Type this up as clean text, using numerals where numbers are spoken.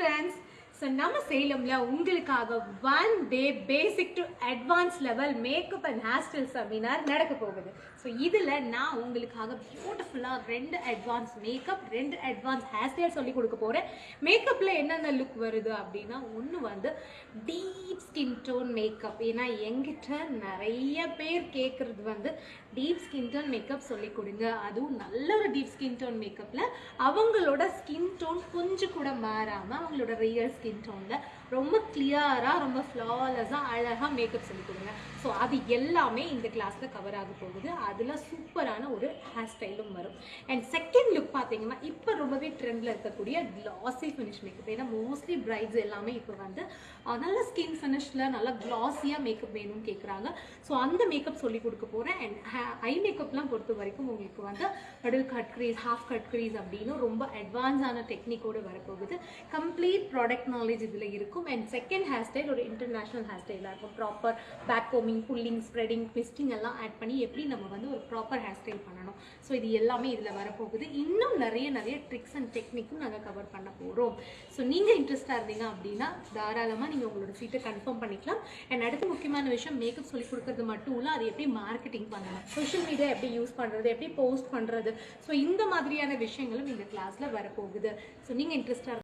friends. So நம்ம சேலம்ல உங்களுக்காக 1 day basic to advanced level makeup and hairstyle seminar நடக்க போகுது. So இதுல நான் உங்களுக்காக பியூட்டிஃபுல்லா 2 advanced makeup 2 advanced hairstyle சொல்லி கொடுக்க போறேன். மேக்கப்ல என்னென்ன லுக் வருது அப்படின்னா ஒன்னு வந்து டீப் ஸ்கின் டோன் மேக்கப். ஏன்னா என்கிட்ட நிறைய பேர் கேட்கறது வந்து டீப் ஸ்கின் டோன் மேக்கப் சொல்லி கொடுங்க, அதுவும் நல்ல ஒரு டீப் ஸ்கின் டோன் மேக்கப்ல அவங்களோட ஸ்கின் டோன் கொஞ்சம் கூட மாறாம அவங்களோட ரியல் ஸ்கின் டோன்ல ரொம்ப கிளியரா ரொம்ப ஃப்ளாலஸா அழகா மேக்கப் சொல்லி கொடுங்க. ஸோ அது எல்லாமே இந்த கிளாஸ்ல கவர் ஆக போகுது. அதுல சூப்பரான ஒரு ஹேர் ஸ்டைலும் வரும். அண்ட் செகண்ட் லுக் பார்த்தீங்கன்னா இப்போ ரொம்பவே ட்ரெண்ட்ல இருக்கக்கூடிய கிளாசி ஃபினிஷ் மேக்கப். ஏன்னா மோஸ்ட்லி பிரைட்ஸ் எல்லாமே இப்போ வந்து நல்ல ஸ்கின் ஃபினிஷ்ல நல்லா கிளாஸியா மேக்கப் வேணும்னு கேட்குறாங்க. ஸோ அந்த மேக்கப் சொல்லி கொடுக்க போறேன். அண்ட் ஐ மேக்கப்லாம் பொறுத்த வரைக்கும் உங்களுக்கு வந்து middle cut crease, half cut crease அப்படின்னு ரொம்ப அட்வான்ஸான டெக்னிக்கோடு வரப்போகுது. கம்ப்ளீட் ப்ராடக்ட் நாலேஜ் இதில் இருக்கும். அண்ட் செகண்ட் ஹேர் ஸ்டைல் ஒரு இன்டர்நேஷ்னல் ஹேர் ஸ்டைலாக இருக்கும். ப்ராப்பர் பேக் கோமிங், புல்லிங், ஸ்ப்ரெடிங், ட்விஸ்டிங் எல்லாம் ஆட் பண்ணி எப்படி நம்ம வந்து ஒரு ப்ராப்பர் ஹேர் ஸ்டைல் பண்ணணும். ஸோ இது எல்லாமே இதில் வரப்போகுது. இன்னும் நிறைய ட்ரிக்ஸ் அண்ட் டெக்னிக்கும் நாங்கள் கவர் பண்ண போகிறோம். ஸோ நீங்கள் இன்ட்ரெஸ்டாக இருந்தீங்க அப்படின்னா தாராளமாக நீங்கள் உங்களோட சீட்டை கன்ஃபார்ம் பண்ணிக்கலாம். அண்ட் அடுத்த முக்கியமான விஷயம், மேக்கப் சொல்லி கொடுக்கறது மட்டும் இல்லை, அது எப்படி மார்க்கெட்டிங் பண்ணணும், சோஷியல் மீடியா எப்படி யூஸ் பண்ணுறது, எப்படி போஸ்ட் பண்ணுறது, ஸோ இந்த மாதிரியான விஷயங்களும் இந்த கிளாஸில் வரப்போகுது. ஸோ நீங்கள் இன்ட்ரெஸ்டாக